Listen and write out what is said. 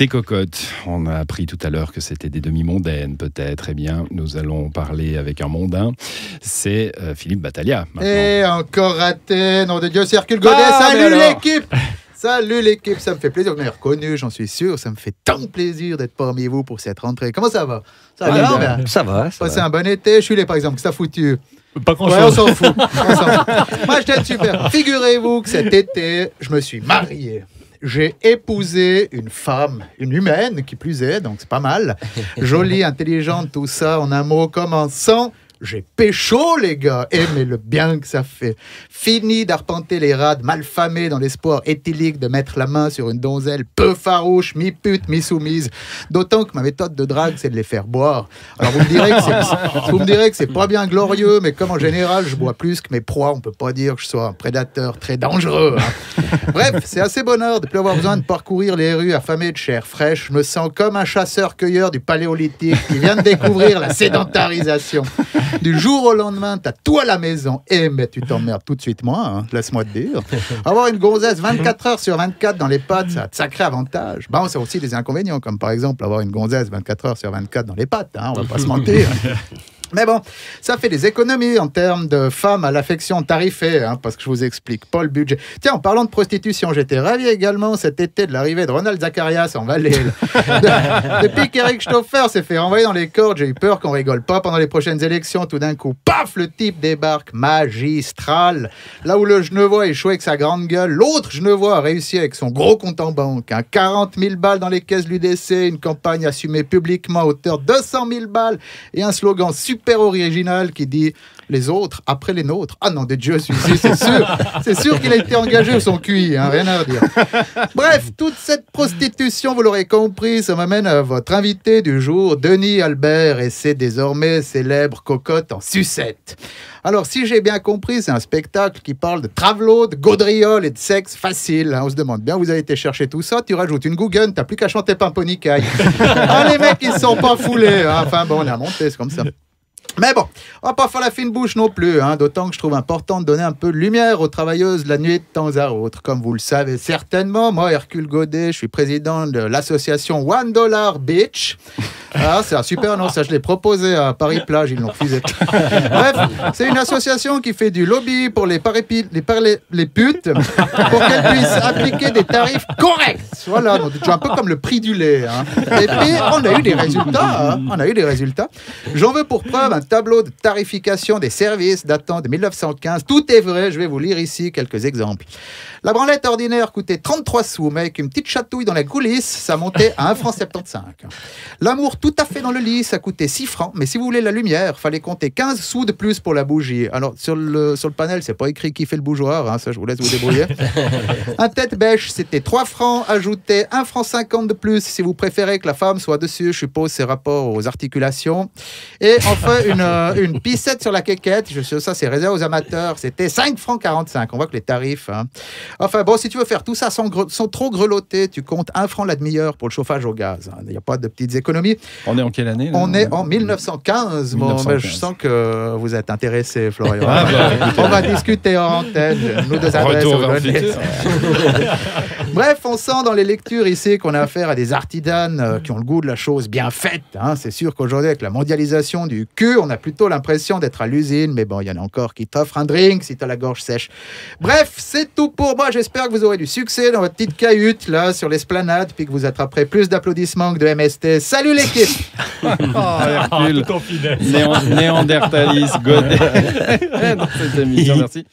Ces cocottes, on a appris tout à l'heure que c'était des demi-mondaines peut-être. Eh bien, nous allons parler avec un mondain. C'est Philippe Battaglia. Et encore raté, nom de Dieu, c'est Hercule Godet. Salut l'équipe! Salut l'équipe, ça me fait plaisir. Vous m'avez reconnu, j'en suis sûr. Ça me fait tant plaisir d'être parmi vous pour cette rentrée. Comment ça va? Ça va bien? Ça va. Passez un bon été. Je suis là, par exemple, que ça foutu. Pas grand-chose. Ouais, on s'en fout. Moi, je t'aime super. Figurez-vous que cet été, je me suis marié. J'ai épousé une femme, une humaine qui plus est, donc c'est pas mal. Jolie, intelligente, tout ça, en un mot, commençant. J'ai pécho, les gars. Mais le bien que ça fait. Fini d'arpenter les rades malfamés dans l'espoir éthylique de mettre la main sur une donzelle peu farouche, mi-pute, mi-soumise. D'autant que ma méthode de drague, c'est de les faire boire. Alors, vous me direz que c'est pas bien glorieux, mais comme en général, je bois plus que mes proies, on peut pas dire que je sois un prédateur très dangereux. Hein. Bref, c'est assez bonheur de ne plus avoir besoin de parcourir les rues affamées de chair fraîche. Je me sens comme un chasseur-cueilleur du paléolithique qui vient de découvrir la sédentarisation. Du jour au lendemain, t'as tout à la maison. Mais tu t'emmerdes tout de suite, moi, hein, laisse-moi te dire. Avoir une gonzesse 24 heures sur 24 dans les pattes, ça a de sacrés avantages. Bon, ça a aussi des inconvénients, comme par exemple avoir une gonzesse 24 heures sur 24 dans les pattes, hein, on va pas se mentir. Mais bon, ça fait des économies en termes de femmes à l'affection tarifée, hein, parce que je vous explique pas le budget. Tiens, en parlant de prostitution, j'étais ravi également cet été de l'arrivée de Ronald Zacharias en Valais. Depuis qu'Eric Stauffer s'est fait renvoyer dans les cordes, j'ai eu peur qu'on rigole pas pendant les prochaines élections. Tout d'un coup, paf, le type débarque magistral. Là où le Genevois échoué avec sa grande gueule, l'autre Genevois a réussi avec son gros compte en banque. 40 000 balles dans les caisses de l'UDC, une campagne assumée publiquement à hauteur de 200 000 balles et un slogan super original qui dit les autres après les nôtres. Ah non, de Dieu, celui-ci, c'est sûr qu'il a été engagé au son QI, hein, rien à redire. Bref, toute cette prostitution, vous l'aurez compris, ça m'amène à votre invité du jour, Denis Albert, et ses désormais célèbres cocottes en sucette. Alors, si j'ai bien compris, c'est un spectacle qui parle de travelot, de gaudriole et de sexe facile. Hein. On se demande bien, vous avez été chercher tout ça, tu rajoutes une gougoune, t'as plus qu'à chanter Pimponicaille. Ah, les mecs, ils se sont pas foulés. Hein. Enfin bon, on a monté, c'est comme ça. Mais bon, on va pas faire la fine bouche non plus, hein, d'autant que je trouve important de donner un peu de lumière aux travailleuses de la nuit de temps à autre. Comme vous le savez certainement, moi, Hercule Godet, je suis président de l'association $1 Bitch. Ah, c'est un super nom, ça je l'ai proposé à Paris-Plage, ils l'ont refusé. Bref, c'est une association qui fait du lobby pour les putes, pour qu'elles puissent appliquer des tarifs corrects. Voilà, donc un peu comme le prix du lait. Hein. Et puis, on a eu des résultats. Hein. On a eu des résultats. J'en veux pour preuve un tableau de tarification des services datant de 1915. Tout est vrai, je vais vous lire ici quelques exemples. La branlette ordinaire coûtait 33 sous, mais avec une petite chatouille dans la coulisse, ça montait à 1,75 francs. L'amour tout à fait dans le lit, ça coûtait 6 francs, mais si vous voulez la lumière, fallait compter 15 sous de plus pour la bougie. Alors, sur le panel, c'est pas écrit qui fait le bougeoir, hein, ça je vous laisse vous débrouiller. Un tête-bêche, c'était 3 francs, ajoutez 1,50 franc de plus si vous préférez que la femme soit dessus, je suppose, c'est rapport aux articulations. Et enfin, une pissette sur la quéquette, ça c'est réservé aux amateurs, c'était 5,45 francs. On voit que les tarifs... Hein. Enfin bon, si tu veux faire tout ça sans trop grelotter, tu comptes 1 franc la demi-heure pour le chauffage au gaz. Il n'y a pas de petites économies. On est en quelle année là? On est en 1915. Bon, mais je sens que vous êtes intéressé, Florian. On va discuter en antenne. Nous deux adresses. Bref, on sent dans les lectures ici qu'on a affaire à des artisanes qui ont le goût de la chose bien faite. Hein. C'est sûr qu'aujourd'hui, avec la mondialisation du cul, on a plutôt l'impression d'être à l'usine. Mais bon, il y en a encore qui t'offrent un drink si tu as la gorge sèche. Bref, c'est tout pour moi. J'espère que vous aurez du succès dans votre petite cahute, là, sur l'esplanade, puis que vous attraperez plus d'applaudissements que de MST. Salut l'équipe! Hercule, Néandertalis, Godet. Dans cette émission, merci.